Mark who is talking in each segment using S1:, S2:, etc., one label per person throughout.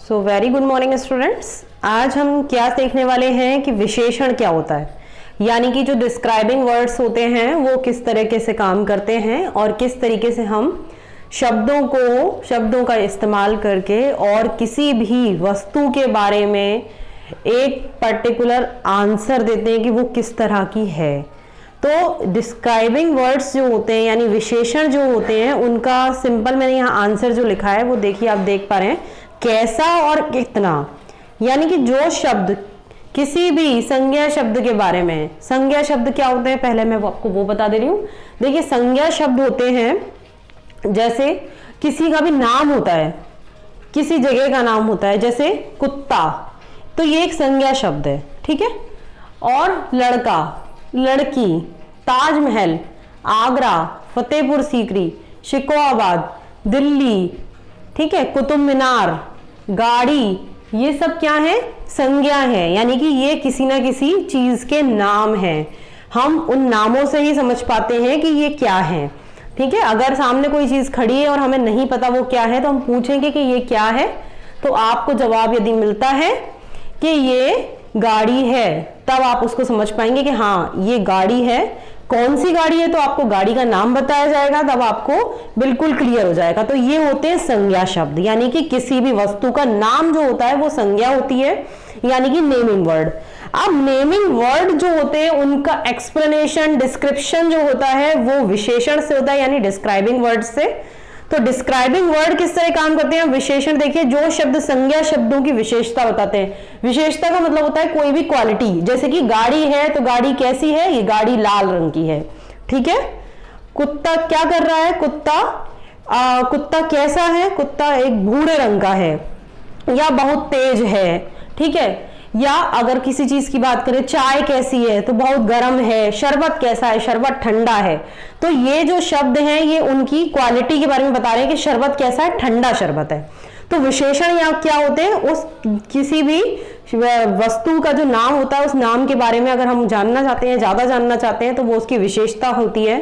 S1: So very good morning students. आज हम क्या देखने वाले हैं कि विशेषण क्या होता है, यानी कि जो डिस्क्राइबिंग वर्ड्स होते हैं वो किस तरीके से काम करते हैं और किस तरीके से हम शब्दों का इस्तेमाल करके और किसी भी वस्तु के बारे में एक पर्टिकुलर आंसर देते हैं कि वो किस तरह की है। तो डिस्क्राइबिंग वर्ड्स जो होते हैं यानी विशेषण जो होते हैं उनका सिंपल मैंने यहाँ आंसर जो लिखा है वो देखिए, आप देख पा रहे हैं कैसा और कितना, यानी कि जो शब्द किसी भी संज्ञा शब्द के बारे में, संज्ञा शब्द क्या होते हैं पहले मैं आपको वो बता दे रही हूँ। देखिए संज्ञा शब्द होते हैं जैसे किसी का भी नाम होता है, किसी जगह का नाम होता है, जैसे कुत्ता, तो ये एक संज्ञा शब्द है, ठीक है। और लड़का, लड़की, ताजमहल, आगरा, फतेहपुर सीकरी, शिकोहाबाद, दिल्ली, ठीक है, कुतुब मीनार, गाड़ी, ये सब क्या है? संज्ञा है, यानी कि ये किसी ना किसी चीज के नाम हैं। हम उन नामों से ही समझ पाते हैं कि ये क्या है, ठीक है। अगर सामने कोई चीज खड़ी है और हमें नहीं पता वो क्या है तो हम पूछेंगे कि ये क्या है, तो आपको जवाब यदि मिलता है कि ये गाड़ी है तब आप उसको समझ पाएंगे कि हाँ ये गाड़ी है। कौन सी गाड़ी है तो आपको गाड़ी का नाम बताया जाएगा, तब आपको बिल्कुल क्लियर हो जाएगा। तो ये होते हैं संज्ञा शब्द, यानी कि किसी भी वस्तु का नाम जो होता है वो संज्ञा होती है, यानी कि नेमिंग वर्ड। अब नेमिंग वर्ड जो होते हैं उनका एक्सप्लेनेशन, डिस्क्रिप्शन जो होता है वो विशेषण से होता है, यानी डिस्क्राइबिंग वर्ड से। तो डिस्क्राइबिंग वर्ड किस तरह काम करते हैं? विशेषण देखिए, जो शब्द संज्ञा शब्दों की विशेषता बताते हैं। विशेषता का मतलब होता है कोई भी क्वालिटी, जैसे कि गाड़ी है तो गाड़ी कैसी है? ये गाड़ी लाल रंग की है, ठीक है। कुत्ता क्या कर रहा है? कुत्ता कैसा है? कुत्ता एक भूरे रंग का है या बहुत तेज है, ठीक है। या अगर किसी चीज की बात करें, चाय कैसी है तो बहुत गर्म है, शरबत कैसा है? शरबत ठंडा है। तो ये जो शब्द हैं ये उनकी क्वालिटी के बारे में बता रहे हैं कि शरबत कैसा है? ठंडा शरबत है। तो विशेषण यहाँ क्या होते हैं? उस किसी भी वस्तु का जो नाम होता है उस नाम के बारे में अगर हम जानना चाहते हैं, ज्यादा जानना चाहते हैं, तो वो उसकी विशेषता होती है,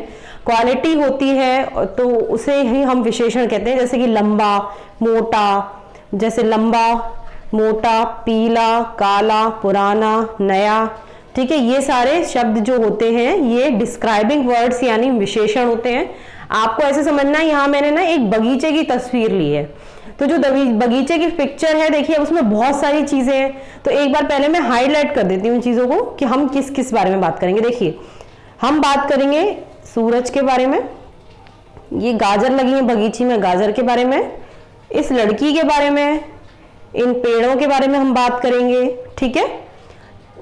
S1: क्वालिटी होती है, तो उसे ही हम विशेषण कहते हैं। जैसे कि लंबा, मोटा, जैसे लंबा, मोटा, पीला, काला, पुराना, नया, ठीक है। ये सारे शब्द जो होते हैं ये डिस्क्राइबिंग वर्ड्स यानी विशेषण होते हैं। आपको ऐसे समझना है, यहाँ मैंने ना एक बगीचे की तस्वीर ली है, तो जो बगीचे की पिक्चर है देखिए उसमें बहुत सारी चीजें हैं। तो एक बार पहले मैं हाईलाइट कर देती हूँ इन चीजों को कि हम किस किस बारे में बात करेंगे। देखिए हम बात करेंगे सूरज के बारे में, ये गाजर लगी है बगीचे में, गाजर के बारे में, इस लड़की के बारे में, इन पेड़ों के बारे में हम बात करेंगे, ठीक है।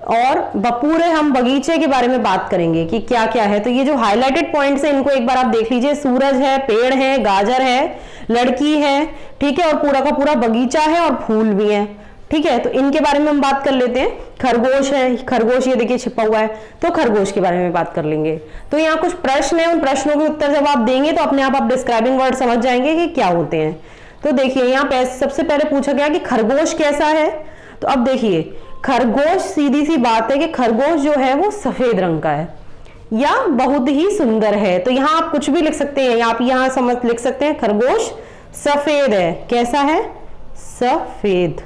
S1: और पूरे हम बगीचे के बारे में बात करेंगे कि क्या क्या है। तो ये जो हाईलाइटेड पॉइंट्स है इनको एक बार आप देख लीजिए, सूरज है, पेड़ है, गाजर है, लड़की है, ठीक है, और पूरा का पूरा बगीचा है और फूल भी है, ठीक है। तो इनके बारे में हम बात कर लेते हैं। खरगोश है, खरगोश ये देखिए छिपा हुआ है, तो खरगोश के बारे में बात कर लेंगे। तो यहाँ कुछ प्रश्न है, उन प्रश्नों के उत्तर जब आप देंगे तो अपने आप डिस्क्राइबिंग वर्ड समझ जाएंगे कि क्या होते हैं। तो देखिए यहाँ पे सबसे पहले पूछा गया कि खरगोश कैसा है। तो अब देखिए खरगोश, सीधी सी बात है कि खरगोश जो है वो सफेद रंग का है या बहुत ही सुंदर है। तो यहाँ आप कुछ भी लिख सकते हैं, आप यहाँ समझ लिख सकते हैं खरगोश सफेद है। कैसा है? सफेद,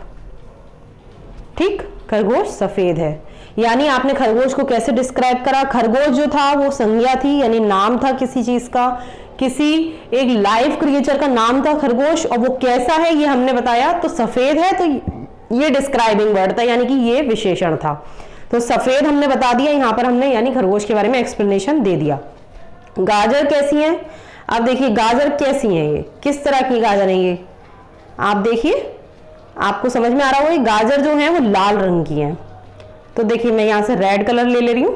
S1: ठीक, खरगोश सफेद है। यानी आपने खरगोश को कैसे डिस्क्राइब करा? खरगोश जो था वो संज्ञा थी, यानी नाम था किसी चीज का, किसी एक लाइव क्रिएचर का नाम था खरगोश, और वो कैसा है ये हमने बताया। तो सफेद है, तो ये डिस्क्राइबिंग वर्ड था, यानी कि ये विशेषण था। तो सफेद हमने बता दिया यहाँ पर हमने, यानी खरगोश के बारे में एक्सप्लेनेशन दे दिया। गाजर कैसी है? अब देखिए गाजर कैसी है, ये किस तरह की गाजर है ये आप देखिए, आपको समझ में आ रहा होगा। गाजर जो है वो लाल रंग की है। तो देखिए मैं यहाँ से रेड कलर ले रही हूँ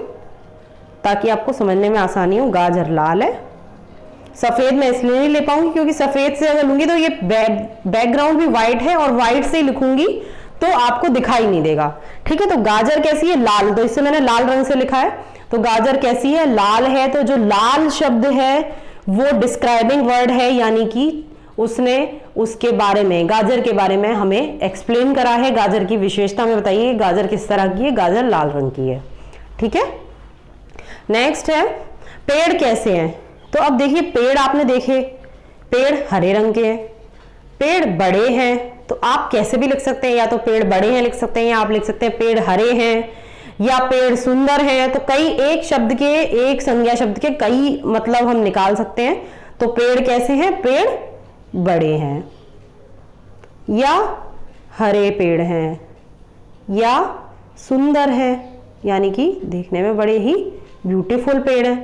S1: ताकि आपको समझने में आसानी हो। गाजर लाल है, सफेद मैं इसलिए नहीं ले पाऊंगी क्योंकि सफेद से अगर लूंगी तो ये बैकग्राउंड भी व्हाइट है और व्हाइट से ही लिखूंगी तो आपको दिखाई नहीं देगा, ठीक है। तो गाजर कैसी है? लाल, तो इससे मैंने लाल रंग से लिखा है। तो गाजर कैसी है? लाल है। तो जो लाल शब्द है वो डिस्क्राइबिंग वर्ड है, यानी कि उसने उसके बारे में, गाजर के बारे में हमें एक्सप्लेन करा है। गाजर की विशेषता में बताइए गाजर किस तरह की है? गाजर लाल रंग की है, ठीक है। नेक्स्ट है पेड़ कैसे हैं। तो अब देखिए पेड़ आपने देखे, पेड़ हरे रंग के हैं, पेड़ बड़े हैं, तो आप कैसे भी लिख सकते हैं, या तो पेड़ बड़े हैं लिख सकते हैं, या आप लिख सकते हैं पेड़ हरे हैं, या पेड़ सुंदर है। तो कई एक शब्द के, एक संज्ञा शब्द के कई मतलब हम निकाल सकते हैं। तो पेड़ कैसे हैं, पेड़ बड़े हैं, या हरे पेड़ हैं, या सुंदर है, यानी कि देखने में बड़े ही ब्यूटीफुल पेड़ है।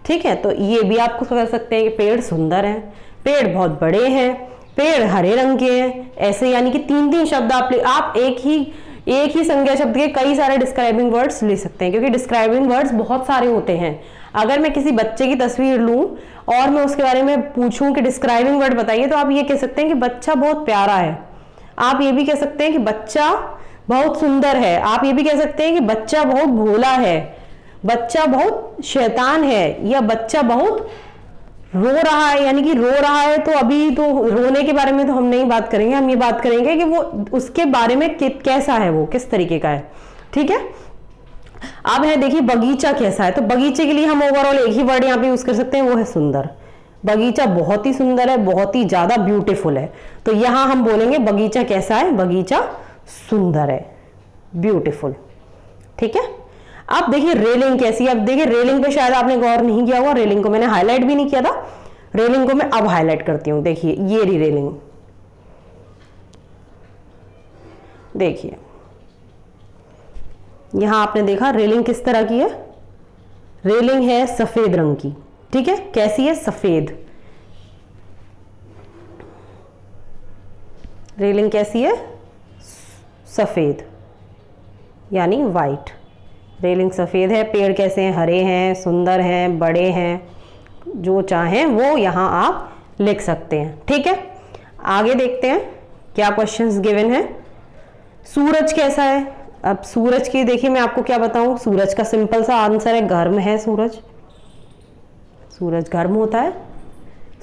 S1: ठीक है, तो ये भी आपको कर सकते हैं कि पेड़ सुंदर हैं, पेड़ बहुत बड़े हैं, पेड़ हरे रंग के हैं। ऐसे यानी कि 3-3 शब्द आप एक ही संज्ञा शब्द के कई सारे डिस्क्राइबिंग वर्ड्स ले सकते हैं, क्योंकि डिस्क्राइबिंग वर्ड्स बहुत सारे होते हैं। अगर मैं किसी बच्चे की तस्वीर लूं और मैं उसके बारे में पूछूं कि डिस्क्राइबिंग वर्ड बताइए, तो आप ये कह सकते हैं कि बच्चा बहुत प्यारा है, आप ये भी कह सकते हैं कि बच्चा बहुत सुंदर है, आप ये भी कह सकते हैं कि बच्चा बहुत भोला है, बच्चा बहुत शैतान है, या बच्चा बहुत रो रहा है, यानी कि रो रहा है। तो अभी तो रोने के बारे में तो हम नहीं बात करेंगे, हम ये बात करेंगे कि वो उसके बारे में कैसा है, वो किस तरीके का है। ठीक है, अब है देखिए बगीचा कैसा है। तो बगीचे के लिए हम ओवरऑल एक ही वर्ड यहाँ पे यूज कर सकते हैं, वो है सुंदर। बगीचा बहुत ही सुंदर है, बहुत ही ज्यादा ब्यूटीफुल है। तो यहां हम बोलेंगे बगीचा कैसा है, बगीचा सुंदर है, ब्यूटीफुल। ठीक है, अब देखिए रेलिंग कैसी है। अब देखिए रेलिंग पे शायद आपने गौर नहीं किया होगा, रेलिंग को मैंने हाईलाइट भी नहीं किया था, रेलिंग को मैं अब हाईलाइट करती हूं। देखिए ये रही रेलिंग, देखिए यहां आपने देखा रेलिंग किस तरह की है, रेलिंग है सफेद रंग की। ठीक है, कैसी है, सफेद। रेलिंग कैसी है, सफेद, यानी वाइट। रेलिंग सफेद है, पेड़ कैसे हैं, हरे हैं, सुंदर हैं, बड़े हैं, जो चाहें वो यहां आप लिख सकते हैं। ठीक है, आगे देखते हैं क्या क्वेश्चंस गिवन है। सूरज कैसा है। अब सूरज की देखिए मैं आपको क्या बताऊं, सूरज का सिंपल सा आंसर है गर्म है सूरज। सूरज गर्म होता है,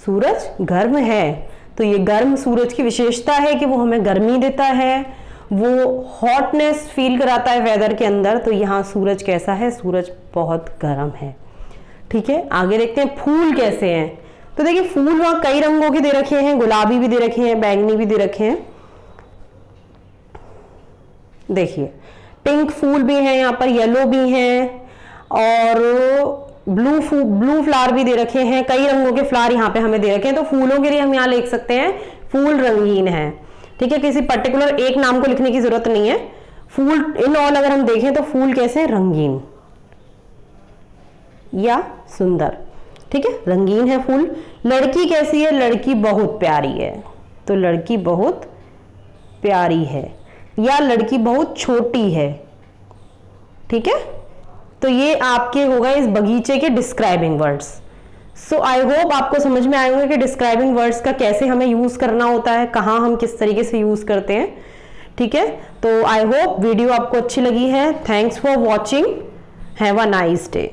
S1: सूरज गर्म है। तो ये गर्म सूरज की विशेषता है कि वो हमें गर्मी देता है, वो हॉटनेस फील कराता है वेदर के अंदर। तो यहाँ सूरज कैसा है, सूरज बहुत गर्म है। ठीक है, आगे देखते हैं फूल कैसे हैं। तो देखिए फूल वहां कई रंगों के दे रखे हैं, गुलाबी भी दे रखे हैं, बैंगनी भी दे रखे हैं। देखिए पिंक फूल भी है यहाँ पर, येलो भी हैं, और ब्लू फ्लावर भी दे रखे हैं। कई रंगों के फ्लावर यहाँ पे हमें दे रखे हैं। तो फूलों के लिए हम यहाँ लिख सकते हैं फूल रंगीन है। ठीक है, किसी पर्टिकुलर एक नाम को लिखने की जरूरत नहीं है। फूल इन ऑल अगर हम देखें तो फूल कैसे, रंगीन या सुंदर। ठीक है, रंगीन है फूल। लड़की कैसी है, लड़की बहुत प्यारी है। तो लड़की बहुत प्यारी है, या लड़की बहुत छोटी है। ठीक है, तो ये आपके होगा इस बगीचे के describing words. So I hope आपको समझ में आएंगे कि डिस्क्राइबिंग वर्ड्स का कैसे हमें यूज करना होता है, कहाँ हम किस तरीके से यूज करते हैं। ठीक है, तो आई होप वीडियो आपको अच्छी लगी है। Thanks for watching, have a nice day.